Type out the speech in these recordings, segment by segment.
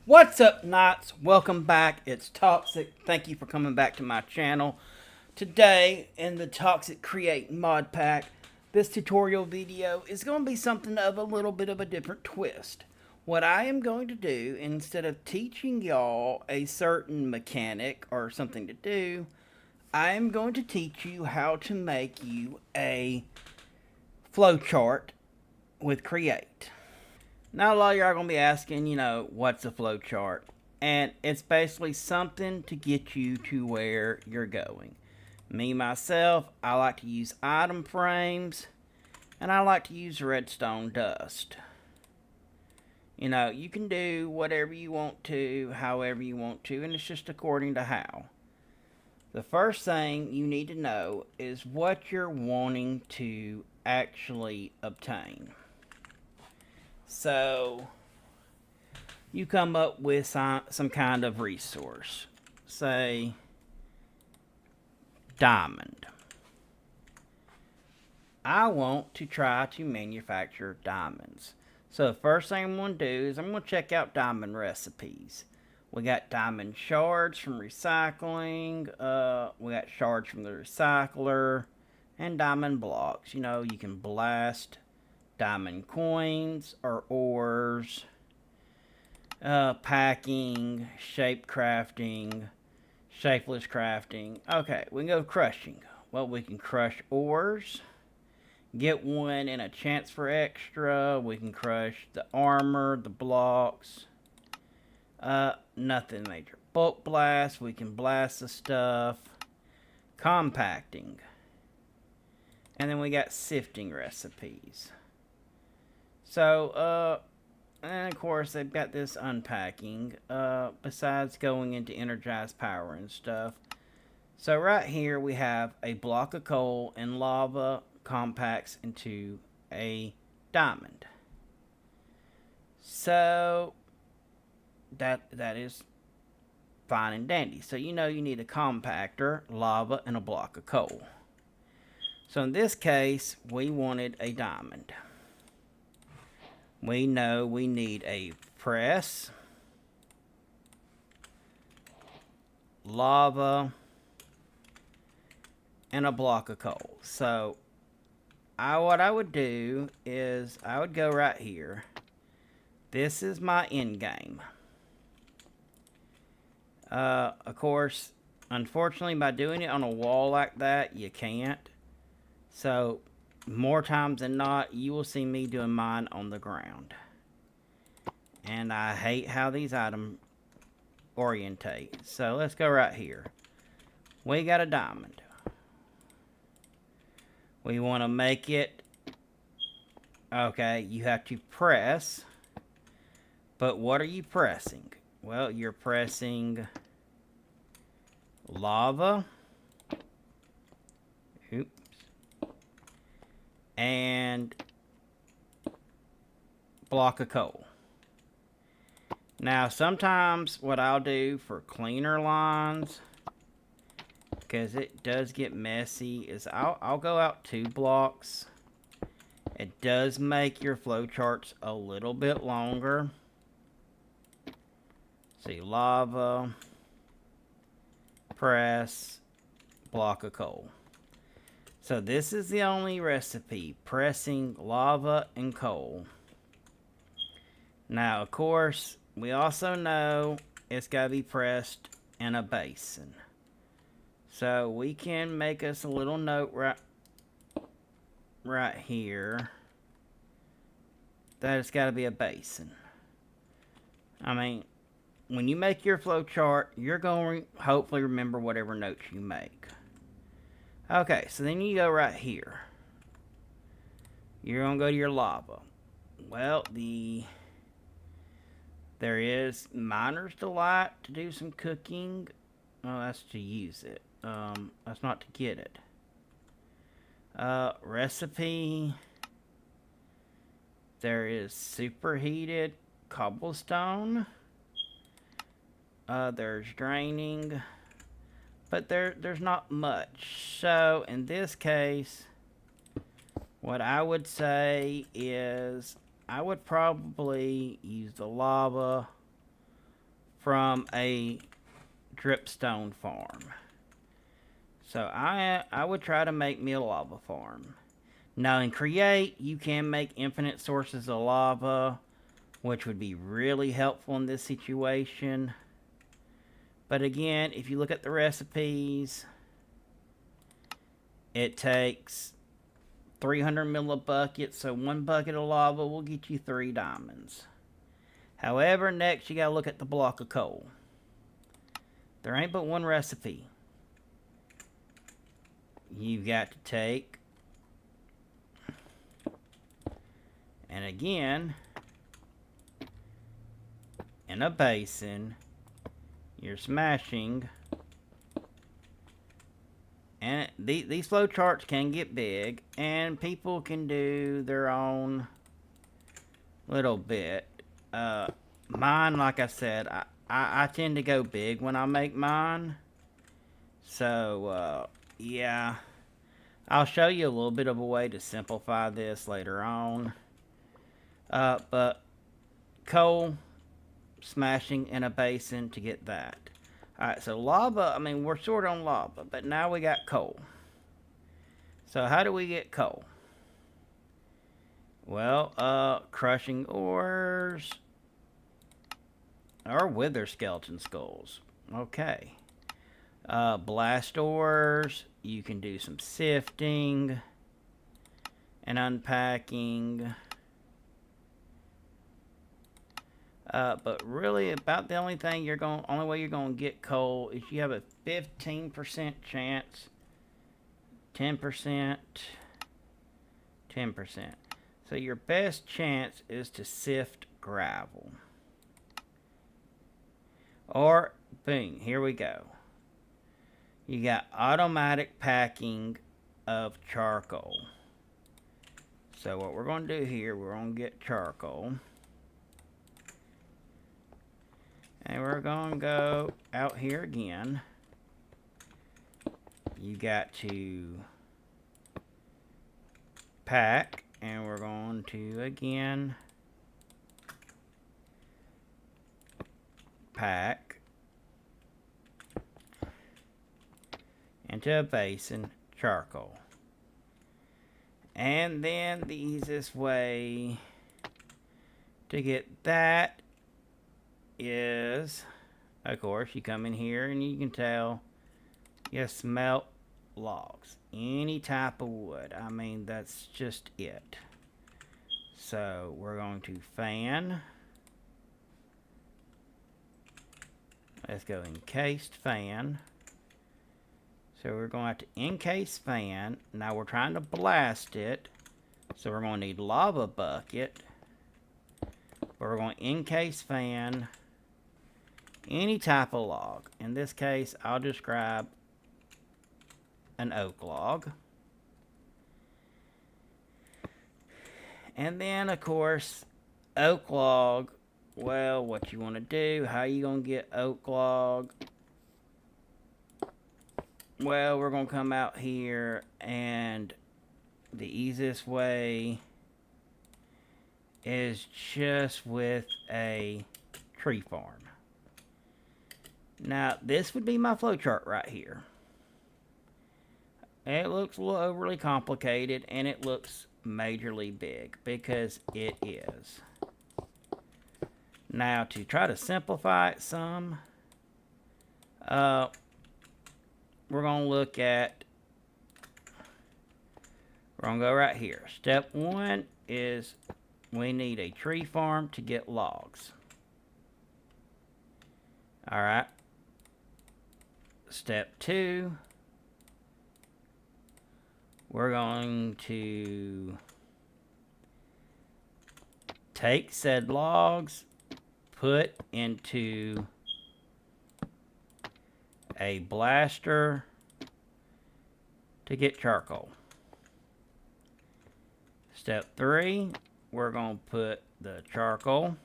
What's up, Knights? Welcome back. It's Toxic. Thank you for coming back to my channel. Today, in the Toxic Create mod pack, this tutorial video is going to be something of a little bit of a different twist. What I am going to do, instead of teaching y'all a certain mechanic or something to do, I am going to teach you how to make you a flowchart with Create. Now, a lot of y'all are going to be asking, what's a flow chart? And it's basically something to get you to where you're going. Me, myself, I like to use item frames, and I like to use redstone dust. You can do whatever you want to, however you want to, and it's just according to how. The first thing you need to know is what you're wanting to actually obtain. So, you come up with some kind of resource. Say, diamond. I want to try to manufacture diamonds. So the first thing I'm going to do is I'm going to check out diamond recipes. We got diamond shards from recycling. We got shards from the recycler. And diamond blocks. You can blast diamond coins or ores. Packing, shape crafting, shapeless crafting. Okay, we can go crushing. Well, we can crush ores, get one and a chance for extra. We can crush the armor, the blocks. Nothing major. Bulk blast, we can blast the stuff. Compacting. And then we got sifting recipes. So, and of course, they've got this unpacking, besides going into energized power and stuff. So right here we have a block of coal and lava compacts into a diamond. So that is fine and dandy. So you need a compactor, lava, and a block of coal. So in this case, we wanted a diamond. We know we need a press, lava, and a block of coal. So what I would do is I would go right here. This is my end game. Of course, unfortunately, by doing it on a wall like that, you can't. So more times than not, you will see me doing mine on the ground. And I hate how these items orientate. So let's go right here. We got a diamond. We want to make it. Okay, you have to press. But what are you pressing? Well, you're pressing lava. Oops. And block of coal. Now, sometimes what I'll do for cleaner lines, because it does get messy, is I'll go out 2 blocks. It does make your flowcharts a little bit longer. See, lava, press, block of coal. So this is the only recipe, pressing lava and coal. Now, of course, we also know it's got to be pressed in a basin. So we can make us a little note right here that it's got to be a basin. I mean, when you make your flow chart, you're going to hopefully remember whatever notes you make. Okay, so then you go right here. You're going to go to your lava. Well, there is Miner's Delight to do some cooking. Oh, that's to use it. That's not to get it. Recipe. There is superheated cobblestone. There's draining. But there's not much. So, in this case, what I would say is I would probably use the lava from a dripstone farm. So I would try to make me a lava farm. Now in Create, you can make infinite sources of lava, which would be really helpful in this situation. But again, if you look at the recipes, it takes 300 mil a bucket, so 1 bucket of lava will get you 3 diamonds. However, next you gotta look at the block of coal. There ain't but one recipe. You've got to take, and again, in a basin, you're smashing, and these flow charts can get big, and people can do their own little bit. Mine, like I said, I tend to go big when I make mine. So, yeah. I'll show you a little bit of a way to simplify this later on. But coal, smashing in a basin to get that. Alright, so lava, I mean, we're sort of on lava, but now we got coal. So how do we get coal? Well, crushing ores, or wither skeleton skulls. Okay. Blast ores, you can do some sifting and unpacking. But really, about the only thing only way you're going to get coal is you have a 15% chance, 10%, 10%. So your best chance is to sift gravel. Or, boom, here we go. You got automatic packing of charcoal. So what we're going to do here, we're going to get charcoal. And we're going to go out here again. You got to pack, and we're going to again pack into a basin charcoal. And then the easiest way to get that is, of course, you come in here and you can tell you smelt logs, any type of wood. I mean, that's just it. So we're going to fan. Let's go encased fan. So we're going to have to encase fan. Now we're trying to blast it, so we're going to need lava bucket. But we're going to encase fan any type of log. In this case, I'll just grab an oak log. And then, of course, oak log, well, what you want to do, how you going to get oak log? Well, we're going to come out here, and the easiest way is just with a tree farm. Now, this would be my flowchart right here. It looks a little overly complicated, and it looks majorly big, because it is. Now, to try to simplify it some, we're going to look at, we're going to go right here. Step 1 is we need a tree farm to get logs. Alright. Step 2, we're going to take said logs, put into a blaster to get charcoal. Step 3, we're going to put the charcoal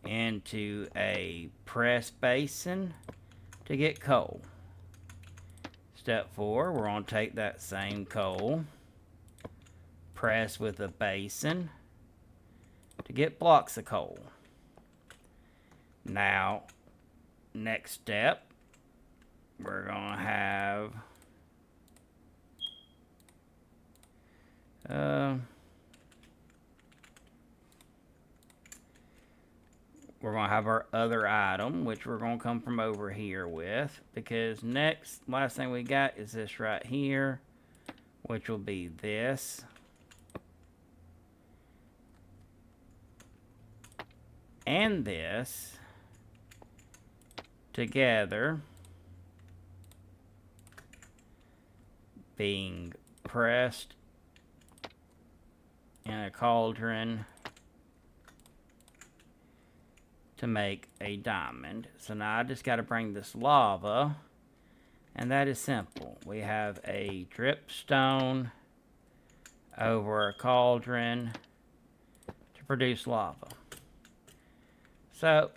into a press basin to get coal. Step 4, we're going to put the coal into a press basin to get charcoal. Step 4, we're going to take that same coal, press with a basin to get blocks of coal. Now, next step, we're going to have our other item, which we're going to come from over here with, because last thing we got is this right here, which will be this. And this together being pressed in a cauldron to make a diamond. So now I just got to bring this lava, and that is simple. We have a dripstone over a cauldron to produce lava. So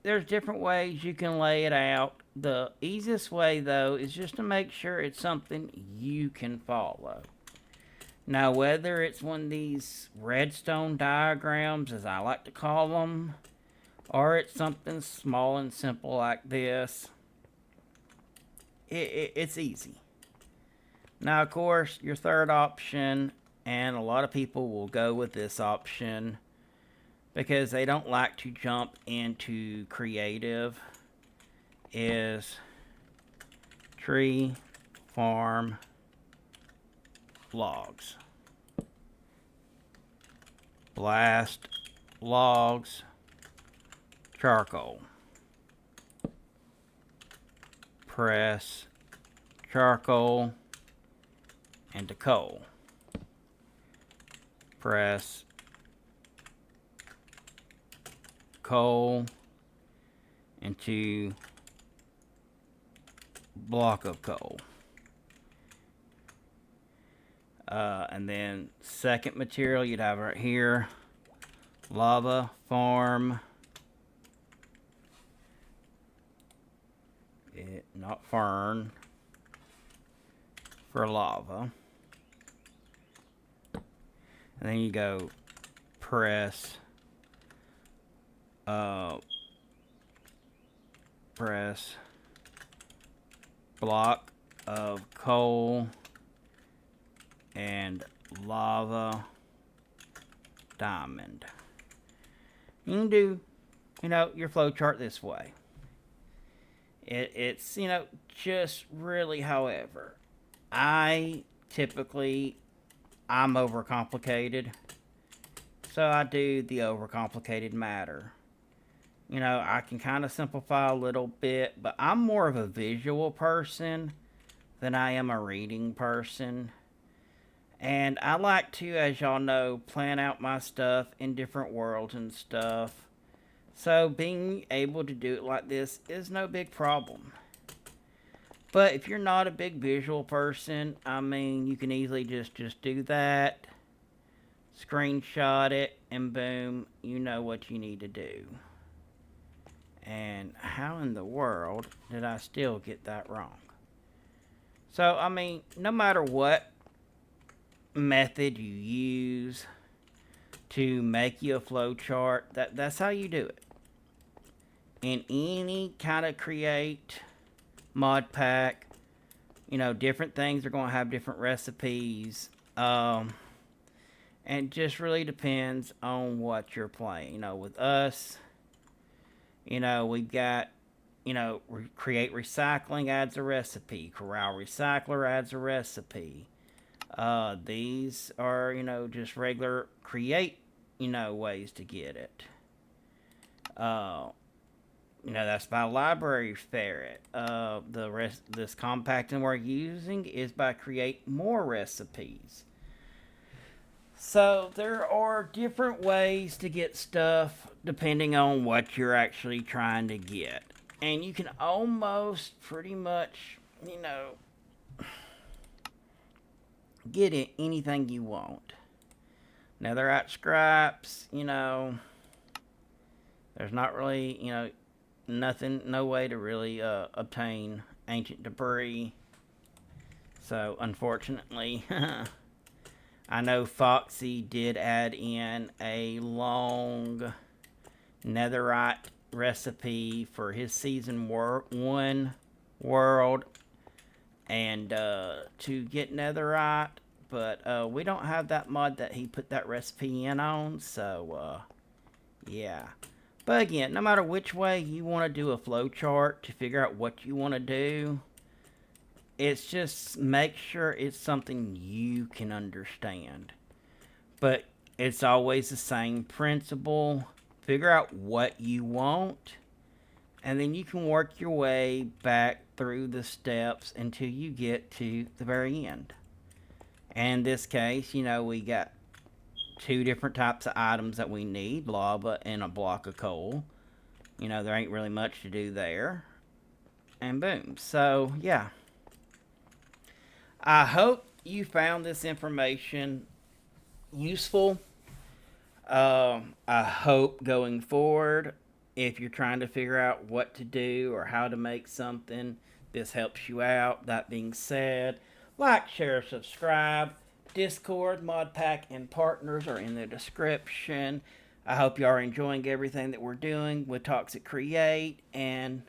there's different ways you can lay it out. The easiest way, though, is just to make sure it's something you can follow. Now, whether it's one of these redstone diagrams, as I like to call them, or it's something small and simple like this, it's easy. Now, of course, your third option, and a lot of people will go with this option because they don't like to jump into creative, is tree farm logs. Blast logs, charcoal. Press charcoal into coal. Press coal into block of coal. And then second material you'd have right here, lava farm. Not fern, for lava. And then you go press block of coal and lava diamond. You can do, your flow chart this way. It's, just really, however, I'm overcomplicated, so I do the overcomplicated matter. I can kind of simplify a little bit, but I'm more of a visual person than I am a reading person. And I like to, as y'all know, plan out my stuff in different worlds and stuff. So being able to do it like this is no big problem. But if you're not a big visual person, you can easily just do that, screenshot it, and boom, you know what you need to do. And how in the world did I still get that wrong? So, no matter what method you use to make you a flow chart, that's how you do it. In any kind of create mod pack, different things are going to have different recipes. And it just really depends on what you're playing. With us, we've got, create recycling adds a recipe. Corral recycler adds a recipe. These are, just regular create, ways to get it. That's by library ferret. This compacting we're using is by create more recipes. So there are different ways to get stuff depending on what you're actually trying to get. And you can almost pretty much, get it anything you want. Netherite scraps, there's not really, no way to really obtain ancient debris. So, unfortunately, I know Foxy did add in a long netherite recipe for his season 1 world and to get netherite, but we don't have that mod that he put that recipe in on, so yeah. But again, no matter which way you want to do a flowchart to figure out what you want to do, it's just make sure it's something you can understand. But it's always the same principle. Figure out what you want, and then you can work your way back through the steps until you get to the very end. And in this case, we got 2 different types of items that we need, lava and a block of coal. There ain't really much to do there. And boom. So, yeah. I hope you found this information useful. I hope going forward, if you're trying to figure out what to do or how to make something, this helps you out. That being said, like, share, subscribe. Discord, Modpack, and partners are in the description. I hope you are enjoying everything that we're doing with Toxic Create, and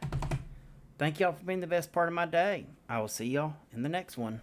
thank y'all for being the best part of my day. I will see y'all in the next one.